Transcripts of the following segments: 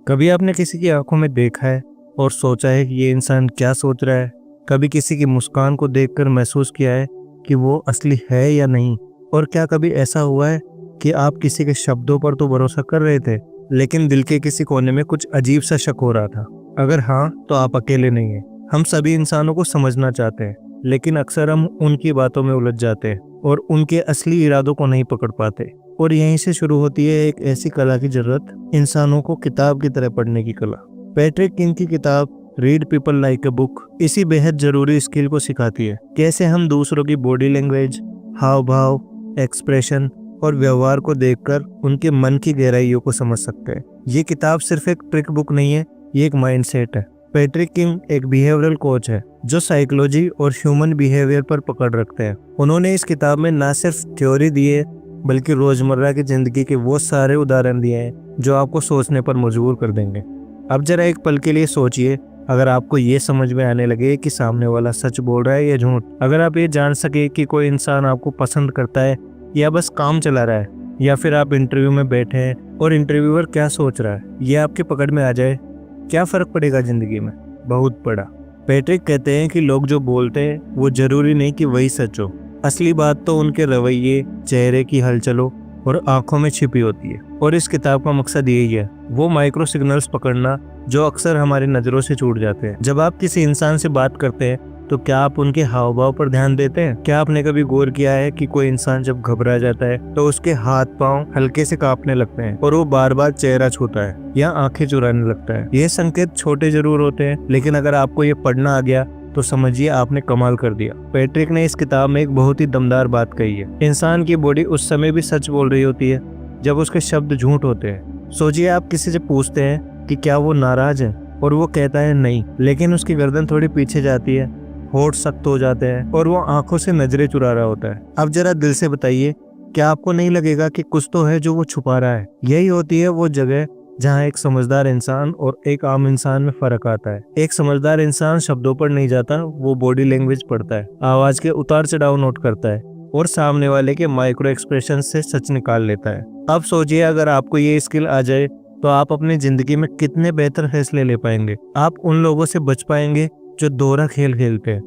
कभी आपने किसी की आंखों में देखा है और सोचा है कि ये इंसान क्या सोच रहा है? कभी किसी की मुस्कान को देखकर महसूस किया है कि वो असली है या नहीं? और क्या कभी ऐसा हुआ है कि आप किसी के शब्दों पर तो भरोसा कर रहे थे, लेकिन दिल के किसी कोने में कुछ अजीब सा शक हो रहा था? अगर हाँ, तो आप अकेले नहीं हैं। हम सभी इंसानों को समझना चाहते हैं, लेकिन अक्सर हम उनकी बातों में उलझ जाते हैं और उनके असली इरादों को नहीं पकड़ पाते। और यहीं से शुरू होती है एक ऐसी कला की जरूरत, इंसानों को किताब की तरह पढ़ने की कला। पैट्रिक किंग की किताब read people like a book इसी बेहद जरूरी स्किल को सिखाती है। कैसे हम दूसरों की बॉडी लैंग्वेज, हाव भाव, एक्सप्रेशन और व्यवहार को देखकर उनके मन की गहराइयों को समझ सकते हैं। ये किताब सिर्फ एक ट्रिक बुक नहीं है, ये एक माइंडसेट है। पैट्रिक किंग एक बिहेवियरल कोच है जो साइकोलॉजी और ह्यूमन बिहेवियर पर पकड़ रखते हैं। उन्होंने इस किताब में ना सिर्फ थ्योरी दी है, बल्कि रोजमर्रा की जिंदगी के वो सारे उदाहरण दिए हैं जो आपको सोचने पर मजबूर कर देंगे। अब जरा एक पल के लिए सोचिए, अगर आपको ये समझ में आने लगे कि सामने वाला सच बोल रहा है या झूठ, अगर आप ये जान सके कि कोई इंसान आपको पसंद करता है या बस काम चला रहा है, या फिर आप इंटरव्यू में बैठे हैं और इंटरव्यूअर क्या सोच रहा है ये आपके पकड़ में आ जाए, क्या फर्क पड़ेगा जिंदगी में? बहुत बड़ा। पैट्रिक कहते हैं कि लोग जो बोलते हैं वो जरूरी नहीं कि वही सच हो। असली बात तो उनके रवैये, चेहरे की हलचलों और आंखों में छिपी होती है। और इस किताब का मकसद यही है, वो माइक्रो सिग्नल्स पकड़ना जो अक्सर हमारी नज़रों से छूट जाते हैं। जब आप किसी इंसान से बात करते हैं तो क्या आप उनके हाव भाव पर ध्यान देते हैं? क्या आपने कभी गौर किया है कि कोई इंसान जब घबरा जाता है तो उसके हाथ पांव हल्के से कांपने लगते हैं और वो बार बार चेहरा छूता है या आंखें चुराने लगता है? ये संकेत छोटे जरूर होते हैं, लेकिन अगर आपको ये पढ़ना आ गया तो समझिए आपने कमाल कर दिया। पैट्रिक ने इस किताब में एक बहुत ही दमदार बात कही है। इंसान की बॉडी उस समय भी सच बोल रही होती है जब उसके शब्द झूठ होते हैं। सोचिए, आप किसी से पूछते हैं कि क्या वो नाराज है और वो कहता है नहीं, लेकिन उसकी गर्दन थोड़ी पीछे जाती है, होठ सख्त हो जाते हैं और वो आंखों से नजरें चुरा रहा होता है। अब जरा दिल से बताइए, क्या आपको नहीं लगेगा कि कुछ तो है जो वो छुपा रहा है? यही होती है वो जगह जहाँ एक समझदार इंसान और एक आम इंसान में फर्क आता है। एक समझदार इंसान शब्दों पर नहीं जाता, वो बॉडी लैंग्वेज पढ़ता है, आवाज के उतार चढ़ाव नोट करता है और सामने वाले के माइक्रो एक्सप्रेशन से सच निकाल लेता है। अब सोचिए, अगर आपको ये स्किल आ जाए तो आप अपनी जिंदगी में कितने बेहतर फैसले ले पाएंगे। आप उन लोगों से बच पाएंगे जो दोहरा खेल खेलते हैं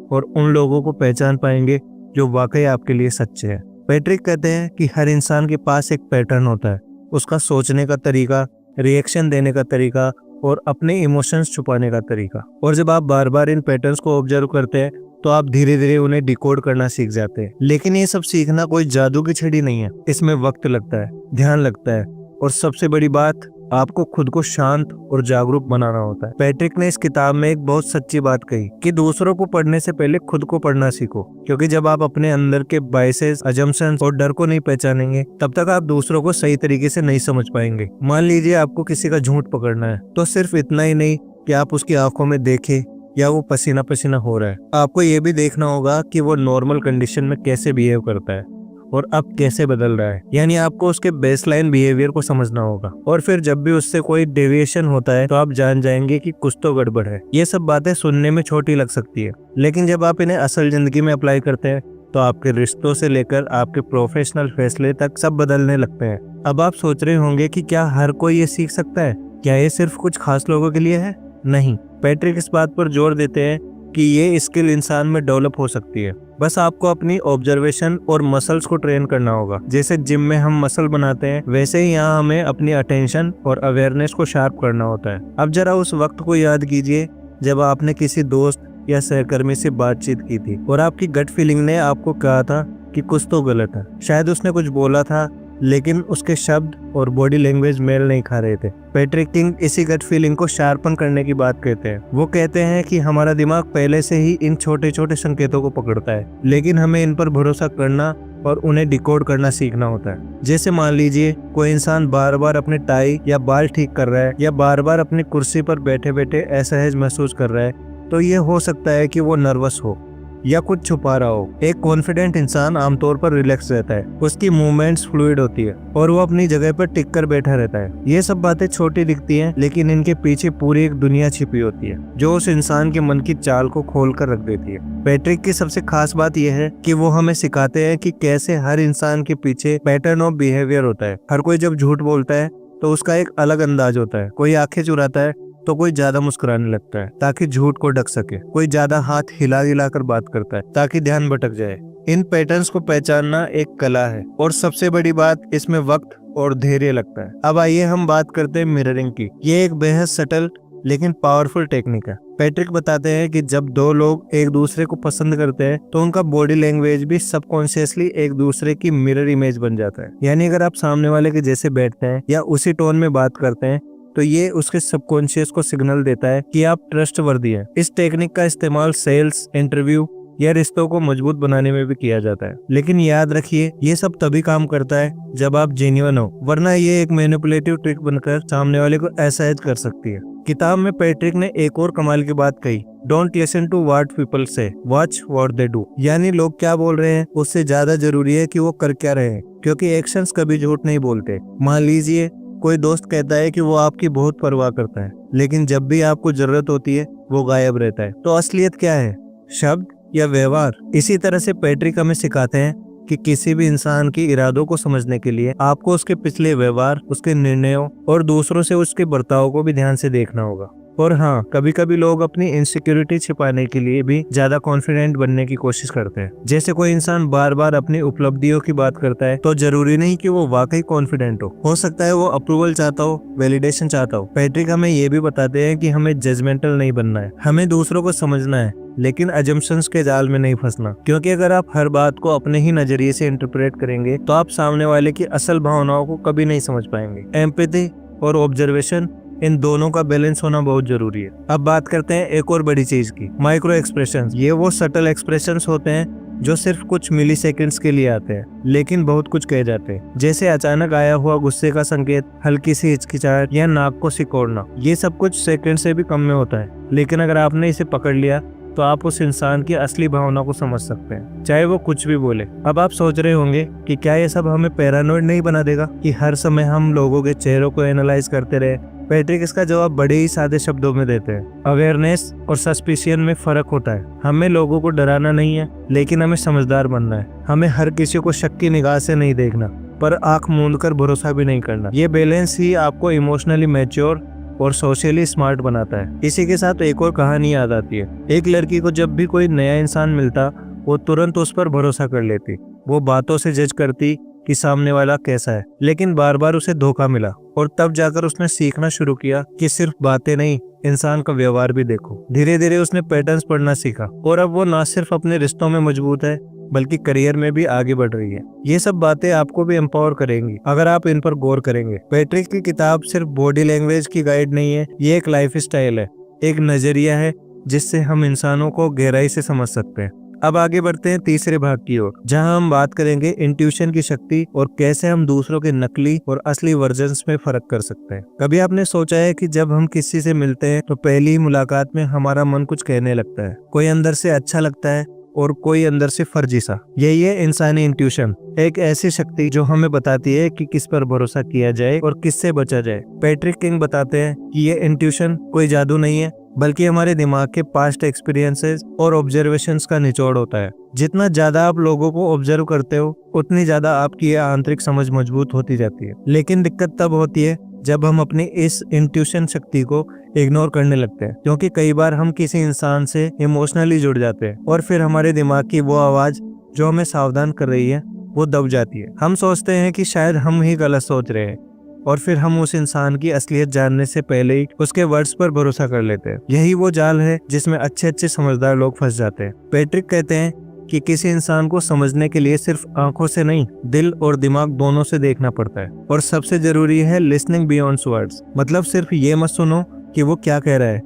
और उन लोगों को पहचान पाएंगे जो वाकई आपके लिए सच्चे हैं। पैट्रिक कहते हैं कि हर इंसान के पास एक पैटर्न होता है, उसका सोचने का तरीका, रिएक्शन देने का तरीका और अपने इमोशंस छुपाने का तरीका। और जब आप बार बार इन पैटर्न्स को ऑब्जर्व करते हैं तो आप धीरे धीरे उन्हें डिकोड करना सीख जाते हैं। लेकिन ये सब सीखना कोई जादू की छड़ी नहीं है, इसमें वक्त लगता है, ध्यान लगता है और सबसे बड़ी बात, आपको खुद को शांत और जागरूक बनाना होता है। पैट्रिक ने इस किताब में एक बहुत सच्ची बात कही कि दूसरों को पढ़ने से पहले खुद को पढ़ना सीखो, क्योंकि जब आप अपने अंदर के बायसेस, अजम्पशंस और डर को नहीं पहचानेंगे तब तक आप दूसरों को सही तरीके से नहीं समझ पाएंगे। मान लीजिए आपको किसी का झूठ पकड़ना है, तो सिर्फ इतना ही नहीं कि आप उसकी आंखों में देखें या वो पसीना पसीना हो रहा है, आपको ये भी देखना होगा कि वो नॉर्मल कंडीशन में कैसे बिहेव करता है और अब कैसे बदल रहा है। यानी आपको उसके बेसलाइन बिहेवियर को समझना होगा, और फिर जब भी उससे कोई डेविएशन होता है तो आप जान जाएंगे कि कुछ तो गड़बड़ है। ये सब बातें सुनने में छोटी लग सकती है, लेकिन जब आप इन्हें असल जिंदगी में अप्लाई करते हैं तो आपके रिश्तों से लेकर आपके प्रोफेशनल फैसले तक सब बदलने लगते हैं। अब आप सोच रहे होंगे कि क्या हर कोई ये सीख सकता है? क्या ये सिर्फ कुछ खास लोगों के लिए है? नहीं, पैट्रिक इस बात पर जोर देते हैं कि ये स्किल इंसान में डेवलप हो सकती है, बस आपको अपनी ऑब्जर्वेशन और मसल्स को ट्रेन करना होगा। जैसे जिम में हम मसल बनाते हैं, वैसे ही यहाँ हमें अपनी अटेंशन और अवेयरनेस को शार्प करना होता है। अब जरा उस वक्त को याद कीजिए जब आपने किसी दोस्त या सहकर्मी से बातचीत की थी और आपकी गट फीलिंग ने आपको कहा था कि कुछ तो गलत है। शायद उसने कुछ बोला था, लेकिन उसके शब्द और बॉडी लैंग्वेज मेल नहीं खा रहे थे। पैट्रिक किंग इसी गट फीलिंग को शार्पन करने की बात कहते हैं। वो कहते हैं कि हमारा दिमाग पहले से ही इन छोटे छोटे संकेतों को पकड़ता है, लेकिन हमें इन पर भरोसा करना और उन्हें डिकोड करना सीखना होता है। जैसे मान लीजिए कोई इंसान बार बार अपने टाई या बाल ठीक कर रहा है या बार बार अपनी कुर्सी पर बैठे बैठे असहज महसूस कर रहा है, तो ये हो सकता है कि वो नर्वस हो या कुछ छुपा रहा हो। एक कॉन्फिडेंट इंसान आमतौर पर रिलैक्स रहता है, उसकी मूवमेंट्स फ्लूइड होती है और वो अपनी जगह पर टिक कर बैठा रहता है। ये सब बातें छोटी दिखती हैं, लेकिन इनके पीछे पूरी एक दुनिया छिपी होती है जो उस इंसान के मन की चाल को खोल कर रख देती है। पैट्रिक की सबसे खास बात यह है कि वो हमें सिखाते हैं कि कैसे हर इंसान के पीछे पैटर्न ऑफ बिहेवियर होता है। हर कोई जब झूठ बोलता है तो उसका एक अलग अंदाज होता है। कोई आंखें चुराता है तो कोई ज्यादा मुस्कुराने लगता है ताकि झूठ को ढक सके। कोई ज्यादा हाथ हिला हिला कर बात करता है ताकि ध्यान भटक जाए। इन पैटर्न्स को पहचानना एक कला है और सबसे बड़ी बात, इसमें वक्त और धैर्य लगता है। अब आइए हम बात करते हैं मिररिंग की। ये एक बेहद सटल लेकिन पावरफुल टेक्निक है। पैट्रिक बताते हैं कि जब दो लोग एक दूसरे को पसंद करते हैं तो उनका बॉडी लैंग्वेज भी सबकॉन्शियसली एक दूसरे की मिरर इमेज बन जाता है। यानी अगर आप सामने वाले के जैसे बैठते हैं या उसी टोन में बात करते हैं तो ये उसके सबकॉन्शियस को सिग्नल देता है कि आप ट्रस्टवर्दी हैं। इस टेक्निक का इस्तेमाल सेल्स, इंटरव्यू या रिश्तों को मजबूत बनाने में भी किया जाता है। लेकिन याद रखिए, ये सब तभी काम करता है जब आप जेन्युइन हो, वरना ये एक मैनिपुलेटिव ट्रिक बनकर सामने वाले को असहज कर सकती है। किताब में पैट्रिक ने एक और कमाल की बात कही, don't listen to what people say, watch what they do. यानी लोग क्या बोल रहे हैं उससे ज्यादा जरूरी है कि वो कर क्या रहे हैं, क्योंकि एक्शंस कभी झूठ नहीं बोलते। मान लीजिए कोई दोस्त कहता है कि वो आपकी बहुत परवाह करता है, लेकिन जब भी आपको जरूरत होती है वो गायब रहता है। तो असलियत क्या है, शब्द या व्यवहार? इसी तरह से पैट्रिक हमें सिखाते हैं कि किसी भी इंसान के इरादों को समझने के लिए आपको उसके पिछले व्यवहार, उसके निर्णयों और दूसरों से उसके बर्ताव को भी ध्यान से देखना होगा। और हाँ, कभी कभी लोग अपनी इनसिक्योरिटी छिपाने के लिए भी ज्यादा कॉन्फिडेंट बनने की कोशिश करते हैं। जैसे कोई इंसान बार बार अपनी उपलब्धियों की बात करता है तो जरूरी नहीं कि वो वाकई कॉन्फिडेंट हो सकता है वो अप्रूवल चाहता हो, वैलिडेशन चाहता हो। पैट्रिक हमें ये भी बताते हैं कि हमें जजमेंटल नहीं बनना है, हमें दूसरों को समझना है, लेकिन अजम्पशंस के जाल में नहीं फंसना। क्योंकि अगर आप हर बात को अपने ही नजरिए से इंटरप्रेट करेंगे तो आप सामने वाले की असल भावनाओं को कभी नहीं समझ पाएंगे। एम्पैथी और ऑब्जर्वेशन, इन दोनों का बैलेंस होना बहुत जरूरी है। अब बात करते हैं एक और बड़ी चीज की, माइक्रो एक्सप्रेशंस। ये वो सटल एक्सप्रेशंस होते हैं जो सिर्फ कुछ मिली सेकेंड्स के लिए आते हैं लेकिन बहुत कुछ कह जाते हैं। जैसे अचानक आया हुआ गुस्से का संकेत, हल्की सी हिचकिचाहट या नाक को सिकोड़ना। ये सब कुछ सेकंड से भी कम में होता है, लेकिन अगर आपने इसे पकड़ लिया तो आप उस इंसान की असली भावना को समझ सकते हैं, चाहे वो कुछ भी बोले। अब आप सोच रहे होंगे कि क्या ये सब हमें पैरानॉइड नहीं बना देगा कि हर समय हम लोगों के चेहरों को एनालाइज करते रहे। पैट्रिक इसका जवाब बड़े ही सादे शब्दों में देते हैं, अवेयरनेस और सस्पिशियन में फर्क होता है। हमें लोगों को डराना नहीं है, लेकिन हमें समझदार बनना है। हमें हर किसी को शक की निगाह से नहीं देखना, पर आंख मूंद कर भरोसा भी नहीं करना। ये बैलेंस ही आपको इमोशनली मैच्योर और सोशली स्मार्ट बनाता है। इसी के साथ एक और कहानी याद आती है। एक लड़की को जब भी कोई नया इंसान मिलता वो तुरंत उस पर भरोसा कर लेती। वो बातों से जज करती कि सामने वाला कैसा है, लेकिन बार बार उसे धोखा मिला और तब जाकर उसने सीखना शुरू किया कि सिर्फ बातें नहीं, इंसान का व्यवहार भी देखो। धीरे धीरे उसने पैटर्न्स पढ़ना सीखा और अब वो ना सिर्फ अपने रिश्तों में मजबूत है बल्कि करियर में भी आगे बढ़ रही है। ये सब बातें आपको भी एम्पावर करेंगी अगर आप इन पर गौर करेंगे। पैट्रिक की किताब सिर्फ बॉडी लैंग्वेज की गाइड नहीं है, ये एक लाइफ स्टाइल है, एक नजरिया है जिससे हम इंसानों को गहराई से समझ सकते हैं। अब आगे बढ़ते हैं तीसरे भाग की ओर, जहां हम बात करेंगे इंट्यूशन की शक्ति और कैसे हम दूसरों के नकली और असली वर्जन्स में फर्क कर सकते हैं। कभी आपने सोचा है कि जब हम किसी से मिलते हैं तो पहली ही मुलाकात में हमारा मन कुछ कहने लगता है, कोई अंदर से अच्छा लगता है और कोई अंदर से फर्जी सा। यही है इंसानी इंट्यूशन, एक ऐसी शक्ति जो हमें बताती है कि किस पर भरोसा किया जाए और किससे बचा जाए। पैट्रिक किंग बताते हैं कि ये इंट्यूशन कोई जादू नहीं है, बल्कि हमारे दिमाग के पास्ट एक्सपीरियंसेस और ऑब्जर्वेशंस का निचोड़ होता है। जितना ज्यादा आप लोगों को ऑब्जर्व करते हो उतनी ज्यादा आपकी ये आंतरिक समझ मजबूत होती जाती है। लेकिन दिक्कत तब होती है जब हम अपनी इस इंट्यूशन शक्ति को इग्नोर करने लगते हैं, क्योंकि कई बार हम किसी इंसान से इमोशनली जुड़ जाते हैं और फिर हमारे दिमाग की वो आवाज जो हमें सावधान कर रही है वो दब जाती है। हम सोचते हैं कि शायद हम ही गलत सोच रहे हैं और फिर हम उस इंसान की असलियत जानने से पहले ही उसके वर्ड्स पर भरोसा कर लेते हैं। यही वो जाल है जिसमें अच्छे अच्छे समझदार लोग फंस जाते हैं। पैट्रिक कहते हैं कि किसी इंसान को समझने के लिए सिर्फ आंखों से नहीं, दिल और दिमाग दोनों से देखना पड़ता है। और सबसे जरूरी है लिसनिंग बियॉन्ड वर्ड्स। मतलब सिर्फ ये मत सुनो कि वो क्या कह रहा है,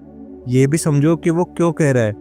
ये भी समझो कि वो क्यों कह रहा है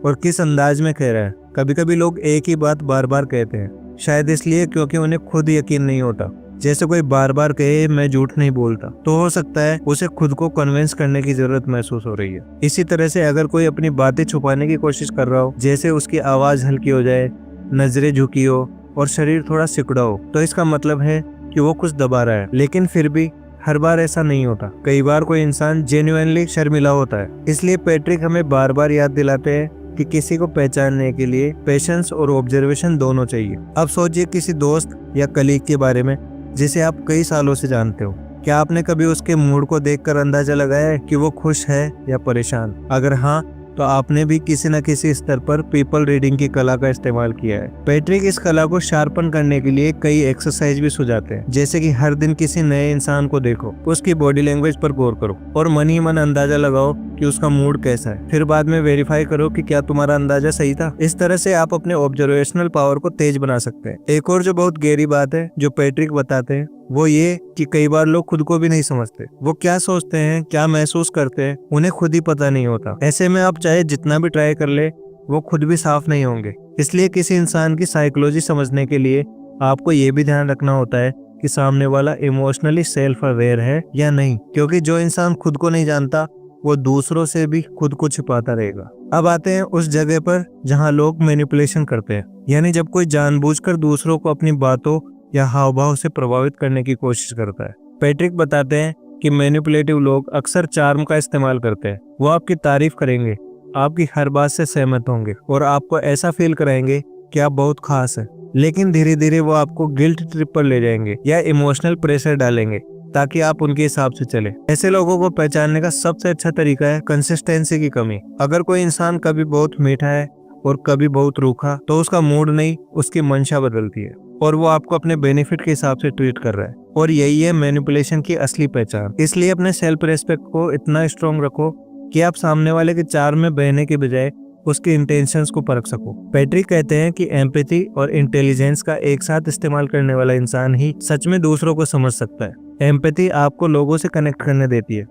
और किस अंदाज में कह रहा है। कभी कभी लोग एक ही बात बार बार कहते हैं, शायद इसलिए क्योंकि उन्हें खुद यकीन नहीं होता। जैसे कोई बार बार कहे मैं झूठ नहीं बोलता, तो हो सकता है उसे खुद को कन्विंस करने की जरूरत महसूस हो रही है। इसी तरह से अगर कोई अपनी बातें छुपाने की कोशिश कर रहा हो, जैसे उसकी आवाज हल्की हो जाए, नजरें झुकी हो और शरीर थोड़ा सिकुड़ा हो, तो इसका मतलब है कि वो कुछ दबा रहा है। लेकिन फिर भी हर बार ऐसा नहीं होता। कई बार कोई इंसान जेन्युइनली शर्मिला होता है। इसलिए पैट्रिक हमें बार बार याद दिलाते हैं कि किसी को पहचानने के लिए पेशेंस और ऑब्जर्वेशन दोनों चाहिए। अब सोचिए किसी दोस्त या कलीग के बारे में जिसे आप कई सालों से जानते हो। क्या आपने कभी उसके मूड को देखकर अंदाजा लगाया है कि वो खुश है या परेशान? अगर हाँ, तो आपने भी किसी न किसी स्तर पर पीपल रीडिंग की कला का इस्तेमाल किया है। पैट्रिक इस कला को शार्पन करने के लिए कई एक्सरसाइज भी सुझाते हैं, जैसे कि हर दिन किसी नए इंसान को देखो, उसकी बॉडी लैंग्वेज पर गौर करो और मन ही मन अंदाजा लगाओ कि उसका मूड कैसा है। फिर बाद में वेरीफाई करो कि क्या तुम्हारा अंदाजा सही था। इस तरह से आप अपने ऑब्जर्वेशनल पावर को तेज बना सकते हैं। एक और जो बहुत गहरी बात है जो पैट्रिक बताते हैं वो ये कि कई बार लोग खुद को भी नहीं समझते। वो क्या सोचते हैं, क्या महसूस करते हैं, उन्हें खुद ही पता नहीं होता। ऐसे में आप चाहे जितना भी ट्राई कर ले, वो खुद भी साफ नहीं होंगे। इसलिए किसी इंसान की साइकोलॉजी समझने के लिए आपको ये भी ध्यान रखना होता है कि सामने वाला इमोशनली सेल्फ अवेयर है या नहीं, क्योंकि जो इंसान खुद को नहीं जानता वो दूसरों से भी खुद को छिपाता रहेगा। अब आते हैं उस जगह पर जहाँ लोग मैनिपुलेशन करते हैं, यानी जब कोई जानबूझकर दूसरों को अपनी बातों या हाव भाव से प्रभावित करने की कोशिश करता है। पैट्रिक बताते हैं कि मैनिपुलेटिव लोग अक्सर चार्म का इस्तेमाल करते हैं। वो आपकी तारीफ करेंगे, आपकी हर बात से सहमत होंगे और आपको ऐसा फील कराएंगे कि आप बहुत खास हैं। लेकिन धीरे धीरे वो आपको गिल्ट ट्रिप पर ले जाएंगे या इमोशनल प्रेशर डालेंगे ताकि आप उनके हिसाब से चले। ऐसे लोगों को पहचानने का सबसे अच्छा तरीका है कंसिस्टेंसी की कमी। अगर कोई इंसान कभी बहुत मीठा है और कभी बहुत रूखा, तो उसका मूड नहीं, उसकी मंशा बदलती है और वो आपको अपने बेनिफिट के हिसाब से ट्रीट कर रहा है। और यही है मैनिपुलेशन की असली पहचान। इसलिए अपने सेल्फ रेस्पेक्ट को इतना स्ट्रॉन्ग रखो कि आप सामने वाले के चार्म में बहने के बजाय उसके इंटेंशंस को परख सको। पैट्रिक कहते हैं कि एम्पैथी और इंटेलिजेंस का एक साथ इस्तेमाल करने वाला इंसान ही सच में दूसरों को समझ सकता है। एम्पैथी आपको लोगों से कनेक्ट करने देती है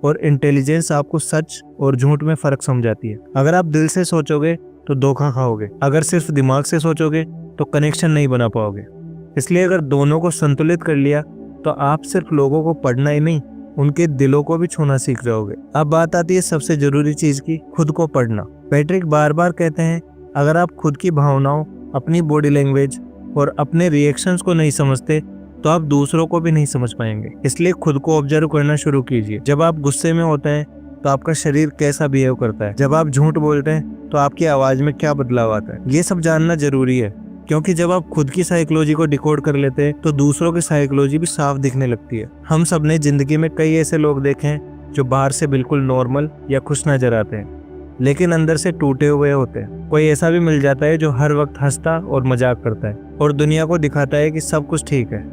और इंटेलिजेंस आपको सच और झूठ में फर्क समझाती है। अगर आप दिल से सोचोगे तो धोखा खाओगे, अगर सिर्फ दिमाग से सोचोगे तो कनेक्शन नहीं बना पाओगे। इसलिए अगर दोनों को संतुलित कर लिया तो आप सिर्फ लोगों को पढ़ना ही नहीं, उनके दिलों को भी छूना सीख जाओगे। अब बात आती है सबसे जरूरी चीज की, खुद को पढ़ना। पैट्रिक बार बार कहते हैं अगर आप खुद की भावनाओं, अपनी बॉडी लैंग्वेज और अपने रिएक्शंस को नहीं समझते तो आप दूसरों को भी नहीं समझ पाएंगे। इसलिए खुद को ऑब्जर्व करना शुरू कीजिए। जब आप गुस्से में होते हैं तो आपका शरीर कैसा बिहेव करता है, जब आप झूठ बोलते हैं तो आपकी आवाज में क्या बदलाव आता है, ये सब जानना जरूरी है। क्योंकि जब आप खुद की साइकोलॉजी को डिकोड कर लेते हैं तो दूसरों की साइकोलॉजी भी साफ दिखने लगती है। हम सब ने जिंदगी में कई ऐसे लोग देखे हैं जो बाहर से बिल्कुल नॉर्मल या खुश नजर आते हैं लेकिन अंदर से टूटे हुए होते हैं। कोई ऐसा भी मिल जाता है जो हर वक्त हंसता और मजाक करता है और दुनिया को दिखाता है कि सब कुछ ठीक है,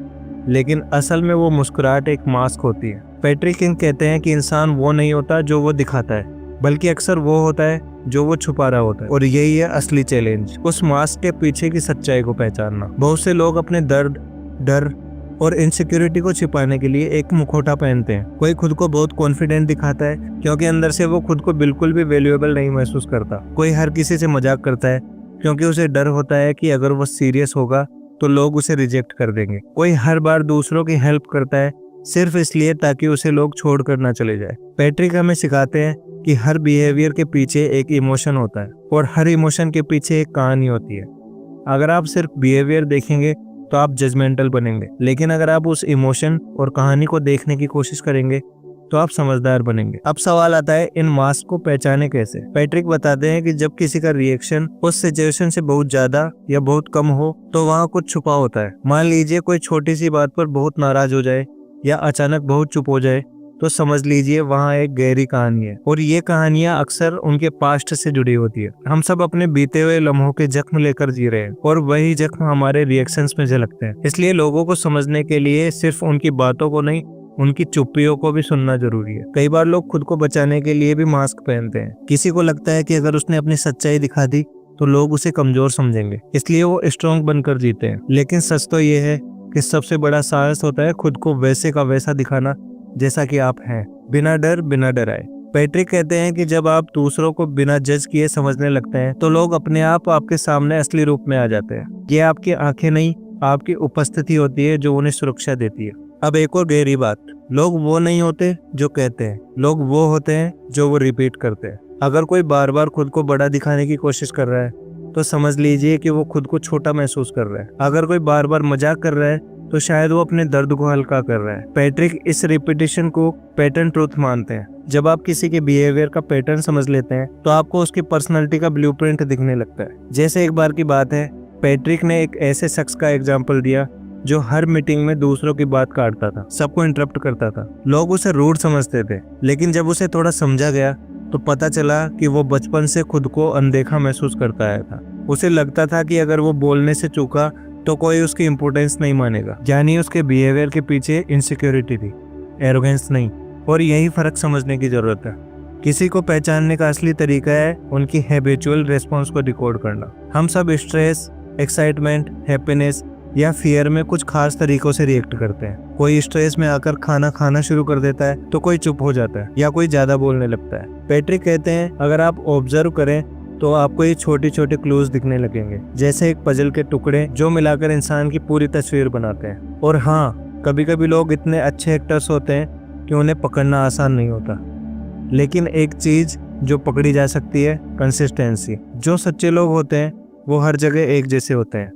लेकिन असल में वो मुस्कुराहट एक मास्क होती है। पैट्रिक किंग कहते हैं कि इंसान वो नहीं होता जो वो दिखाता है, बल्कि अक्सर वो होता है जो वो छुपा रहा होता है। और यही है असली चैलेंज, उस मास्क के पीछे की सच्चाई को पहचानना। बहुत से लोग अपने दर्द, डर और इनसिक्योरिटी को छिपाने के लिए एक मुखौटा पहनते हैं। कोई खुद को बहुत कॉन्फिडेंट दिखाता है क्योंकि अंदर से वो खुद को बिल्कुल भी वैल्यूएबल नहीं महसूस करता। कोई हर किसी से मजाक करता है क्योंकि उसे डर होता है कि अगर वो सीरियस होगा तो लोग उसे रिजेक्ट कर देंगे। कोई हर बार दूसरों की हेल्प करता है सिर्फ इसलिए ताकि उसे लोग छोड़कर ना चले जाए। पैट्रिक हमें सिखाते हैं कि हर बिहेवियर के पीछे एक इमोशन होता है और हर इमोशन के पीछे एक कहानी होती है। अगर आप सिर्फ बिहेवियर देखेंगे तो आप जजमेंटल बनेंगे, लेकिन अगर आप उस इमोशन और कहानी को देखने की कोशिश करेंगे तो आप समझदार बनेंगे। अब सवाल आता है इन मास्क को पहचाने कैसे। पैट्रिक बताते हैं कि जब किसी का रिएक्शन उस सिचुएशन से बहुत ज्यादा या बहुत कम हो तो वहाँ कुछ छुपा होता है। मान लीजिए कोई छोटी सी बात पर बहुत नाराज हो जाए या अचानक बहुत चुप हो जाए तो समझ लीजिए वहाँ एक गहरी कहानी है और ये कहानियां अक्सर उनके पास्ट से जुड़ी होती है। हम सब अपने बीते हुए लम्हों के जख्म लेकर जी रहे हैं और वही जख्म हमारे रिएक्शंस में झलकते हैं। इसलिए लोगों को समझने के लिए सिर्फ उनकी बातों को नहीं, उनकी चुप्पियों को भी सुनना जरूरी है। कई बार लोग खुद को बचाने के लिए भी मास्क पहनते हैं। किसी को लगता है कि अगर उसने अपनी सच्चाई दिखा दी तो लोग उसे कमजोर समझेंगे, इसलिए वो स्ट्रॉन्ग बनकर जीते हैं। लेकिन सच तो ये है कि सबसे बड़ा साहस होता है खुद को वैसे का वैसा दिखाना जैसा कि आप हैं, बिना डर बिना डराए। पैट्रिक कहते हैं कि जब आप दूसरों को बिना जज किए समझने लगते हैं तो लोग अपने आप आपके सामने असली रूप में आ जाते हैं। ये आपकी आंखें नहीं, आपकी उपस्थिति होती है जो उन्हें सुरक्षा देती है। अब एक और गहरी बात, लोग वो नहीं होते जो कहते हैं, लोग वो होते हैं जो वो रिपीट करते हैं। अगर कोई बार बार खुद को बड़ा दिखाने की कोशिश कर रहा है तो समझ लीजिए कि वो खुद को छोटा महसूस कर रहा है। अगर कोई बार बार मजाक कर रहा है तो शायद वो अपने दर्द को हल्का कर रहा है। पैट्रिक इस रिपीटिशन को पैटर्न ट्रूथ मानते हैं। जब आप किसी के बिहेवियर का पैटर्न समझ लेते हैं तो आपको उसकी पर्सनालिटी का ब्लूप्रिंट दिखने लगता है। जैसे एक बार की बात है, पैट्रिक ने एक ऐसे शख्स का एग्जाम्पल दिया जो हर मीटिंग में दूसरों की बात काटता था, सबको इंटरप्ट करता था। लोग उसे रूड समझते थे, लेकिन जब उसे थोड़ा समझा गया तो पता चला कि वो बचपन से खुद को अनदेखा महसूस करता आया था। उसे लगता था कि अगर वो बोलने से चूका तो कोई उसकी इम्पोर्टेंस नहीं मानेगा। यानी उसके बिहेवियर के पीछे इनसिक्योरिटी थी, एरोगेंस नहीं। और यही फर्क समझने की जरूरत है। किसी को पहचानने का असली तरीका है उनकी हैबिचुअल रेस्पॉन्स को डिकोड करना। हम सब स्ट्रेस, एक्साइटमेंट, हैप्पीनेस या फियर में कुछ खास तरीकों से रिएक्ट करते हैं। कोई स्ट्रेस में आकर खाना खाना शुरू कर देता है, तो कोई चुप हो जाता है या कोई ज्यादा बोलने लगता है। पैट्रिक कहते हैं अगर आप ऑब्जर्व करें तो आपको ये छोटे छोटे क्लूज दिखने लगेंगे, जैसे एक पजल के टुकड़े जो मिलाकर इंसान की पूरी तस्वीर बनाते हैं। और हाँ, कभी कभी लोग इतने अच्छे एक्टर्स होते हैं कि उन्हें पकड़ना आसान नहीं होता, लेकिन एक चीज जो पकड़ी जा सकती है, कंसिस्टेंसी। जो सच्चे लोग होते हैं वो हर जगह एक जैसे होते हैं,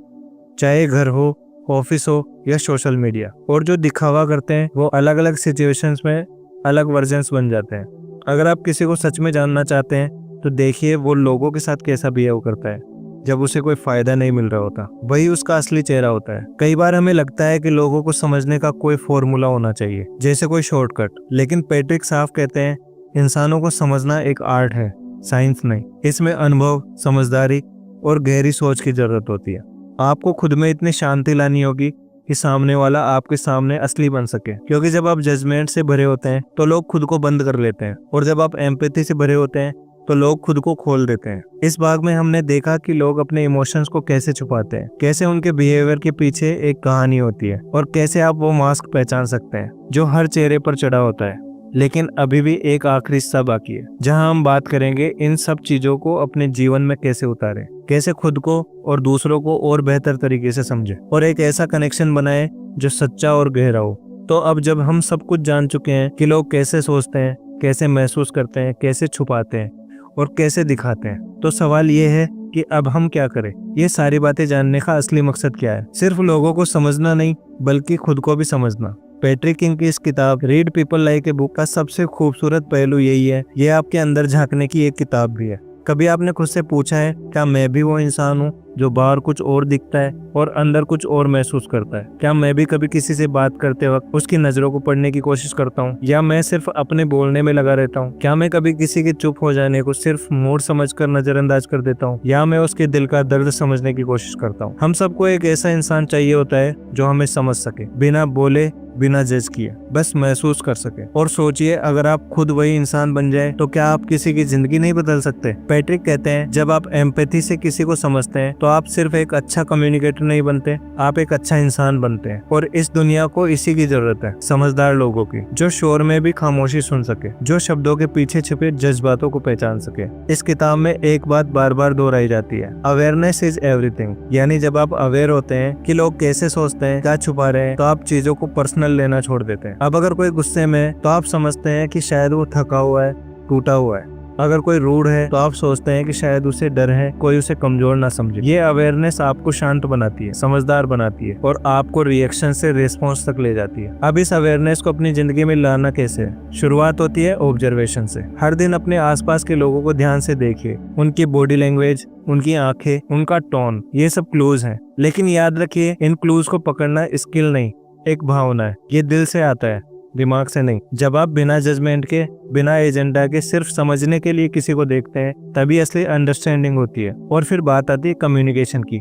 चाहे घर हो, ऑफिस हो या सोशल मीडिया। और जो दिखावा करते हैं वो अलग अलग सिचुएशंस में अलग वर्जन्स बन जाते हैं। अगर आप किसी को सच में जानना चाहते हैं तो देखिए वो लोगों के साथ कैसा बिहेव करता है जब उसे कोई फायदा नहीं मिल रहा होता। वही उसका असली चेहरा होता है। कई बार हमें लगता है कि लोगों को समझने का कोई फॉर्मूला होना चाहिए, जैसे कोई शॉर्टकट, लेकिन पैट्रिक साफ कहते हैं इंसानों को समझना एक आर्ट है, साइंस नहीं। इसमें अनुभव, समझदारी और गहरी सोच की जरूरत होती है। आपको खुद में इतनी शांति लानी होगी कि सामने वाला आपके सामने असली बन सके। क्योंकि जब आप जजमेंट से भरे होते हैं तो लोग खुद को बंद कर लेते हैं, और जब आप एम्पैथी से भरे होते हैं तो लोग खुद को खोल देते हैं। इस भाग में हमने देखा कि लोग अपने इमोशंस को कैसे छुपाते हैं, कैसे उनके बिहेवियर के पीछे एक कहानी होती है, और कैसे आप वो मास्क पहचान सकते हैं जो हर चेहरे पर चढ़ा होता है। लेकिन अभी भी एक आखिरी हिस्सा बाकी है, जहां हम बात करेंगे इन सब चीजों को अपने जीवन में कैसे उतारें, कैसे खुद को और दूसरों को और बेहतर तरीके से समझें, और एक ऐसा कनेक्शन बनाएं जो सच्चा और गहरा हो। तो अब जब हम सब कुछ जान चुके हैं कि लोग कैसे सोचते हैं, कैसे महसूस करते हैं, कैसे छुपाते हैं और कैसे दिखाते हैं, तो सवाल ये है कि अब हम क्या करें। ये सारी बातें जानने का असली मकसद क्या है? सिर्फ लोगों को समझना नहीं, बल्कि खुद को भी समझना। पैट्रिक किंग की इस किताब read people like a book का सबसे खूबसूरत पहलू यही है, ये आपके अंदर झांकने की एक किताब भी है। कभी आपने खुद से पूछा है क्या मैं भी वो इंसान हूँ जो बाहर कुछ और दिखता है और अंदर कुछ और महसूस करता है? क्या मैं भी कभी किसी से बात करते वक्त उसकी नजरों को पढ़ने की कोशिश करता हूँ, या मैं सिर्फ अपने बोलने में लगा रहता हूँ? क्या मैं कभी किसी के चुप हो जाने को सिर्फ मूड समझकर नजरअंदाज कर देता हूँ, या मैं उसके दिल का दर्द समझने की कोशिश करता हूँ? हम सबको एक ऐसा इंसान चाहिए होता है जो हमें समझ सके, बिना बोले, बिना जज किए, बस महसूस कर सके। और सोचिए अगर आप खुद वही इंसान बन जाए तो क्या आप किसी की जिंदगी नहीं बदल सकते? पैट्रिक कहते हैं जब आप एम्पैथी से किसी को समझते हैं तो आप सिर्फ एक अच्छा कम्युनिकेटर नहीं बनते, आप एक अच्छा इंसान बनते हैं। और इस दुनिया को इसी की जरूरत है, समझदार लोगों की, जो शोर में भी खामोशी सुन सके, जो शब्दों के पीछे छिपे जज्बातों को पहचान सके। इस किताब में एक बात बार बार दोहराई जाती है, अवेयरनेस इज एवरीथिंग। यानी जब आप अवेयर होते हैं कि लोग कैसे सोचते हैं, क्या छुपा रहे हैं, तो आप चीजों को पर्सनल लेना छोड़ देते हैं। अब अगर कोई गुस्से में है तो आप समझते हैं कि शायद वो थका हुआ है, टूटा हुआ है। अगर कोई रूड है तो आप सोचते हैं कि शायद उसे डर है, कोई उसे कमजोर ना समझे। ये अवेयरनेस आपको शांत बनाती है, समझदार बनाती है, और आपको रिएक्शन से रिस्पॉन्स तक ले जाती है। अब इस अवेयरनेस को अपनी जिंदगी में लाना कैसे है? शुरुआत होती है ऑब्जर्वेशन से। हर दिन अपने आसपास के लोगों को ध्यान से देखिए, उनकी बॉडी लैंग्वेज, उनकी आंखें, उनका टोन, ये सब क्लूज हैं। लेकिन याद रखिए इन क्लूज को पकड़ना स्किल नहीं, एक भावना है। ये दिल से आता है, दिमाग से नहीं। जब आप बिना जजमेंट के, बिना एजेंडा के सिर्फ समझने के लिए किसी को देखते हैं, तभी असली अंडरस्टैंडिंग होती है। और फिर बात आती है कम्युनिकेशन की।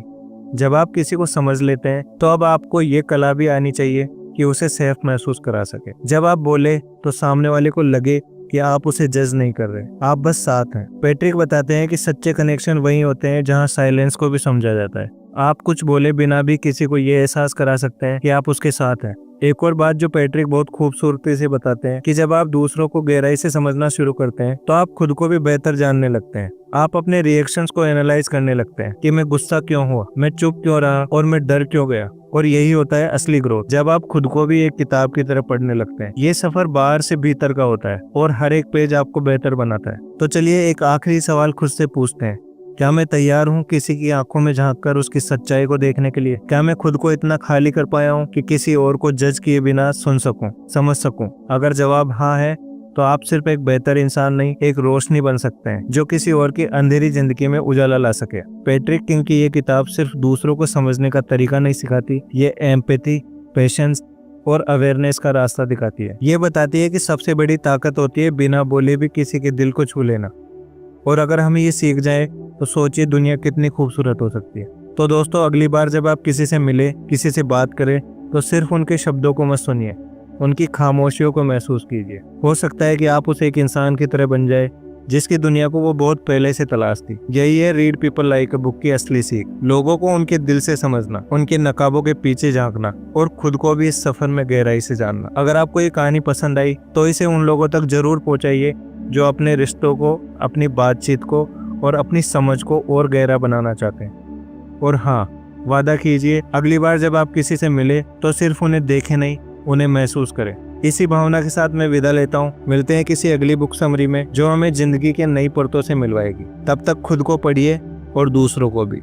जब आप किसी को समझ लेते हैं तो अब आपको ये कला भी आनी चाहिए कि उसे सेफ महसूस करा सके। जब आप बोले तो सामने वाले को लगे कि आप उसे जज नहीं कर रहे, आप बस साथ हैं। पैट्रिक बताते हैं कि सच्चे कनेक्शन वही होते हैं जहां साइलेंस को भी समझा जाता है। आप कुछ बोले बिना भी किसी को ये एहसास करा सकते हैं कि आप उसके साथ हैं। एक और बात जो पैट्रिक बहुत खूबसूरती से बताते हैं कि जब आप दूसरों को गहराई से समझना शुरू करते हैं तो आप खुद को भी बेहतर जानने लगते हैं। आप अपने रिएक्शंस को एनालाइज करने लगते हैं कि मैं गुस्सा क्यों हुआ, मैं चुप क्यों रहा, और मैं डर क्यों गया। और यही होता है असली ग्रोथ, जब आप खुद को भी एक किताब की तरह पढ़ने लगते हैं। ये सफर बाहर से भीतर का होता है और हर एक पेज आपको बेहतर बनाता है। तो चलिए एक आखिरी सवाल खुद से पूछते हैं, क्या मैं तैयार हूँ किसी की आंखों में झांककर उसकी सच्चाई को देखने के लिए? क्या मैं खुद को इतना खाली कर पाया हूँ कि किसी और को जज किए बिना सुन सकूं, समझ सकूं? अगर जवाब हाँ है तो आप सिर्फ एक बेहतर इंसान नहीं, एक रोशनी बन सकते हैं जो किसी और की अंधेरी जिंदगी में उजाला ला सके। पैट्रिक किंग की ये किताब सिर्फ दूसरों को समझने का तरीका नहीं सिखाती, ये एम्पैथी, पेशेंस और अवेयरनेस का रास्ता दिखाती है। ये बताती है कि सबसे बड़ी ताकत होती है बिना बोले भी किसी के दिल को छू लेना। और अगर हम ये सीख जाए तो सोचिए दुनिया कितनी खूबसूरत हो सकती है। तो दोस्तों, अगली बार जब आप किसी से मिले, किसी से बात करें, तो सिर्फ उनके शब्दों को मत सुनिए, उनकी खामोशियों को महसूस कीजिए। हो सकता है कि आप उसे एक इंसान की तरह बन जाए जिसकी दुनिया को वो बहुत पहले से तलाश थी। यही है read people like a book की असली सीख। लोगों को उनके दिल से समझना, उनके नकाबों के पीछे झांकना और खुद को भी इस सफर में गहराई से जानना। अगर आपको ये कहानी पसंद आई तो इसे उन लोगों तक जरूर पहुंचाइए जो अपने रिश्तों को, अपनी बातचीत को और अपनी समझ को और गहरा बनाना चाहते हैं। और हाँ, वादा कीजिए अगली बार जब आप किसी से मिले तो सिर्फ उन्हें देखें नहीं, उन्हें महसूस करें। इसी भावना के साथ मैं विदा लेता हूँ। मिलते हैं किसी अगली बुक समरी में जो हमें जिंदगी के नई परतों से मिलवाएगी। तब तक खुद को पढ़िए और दूसरों को भी।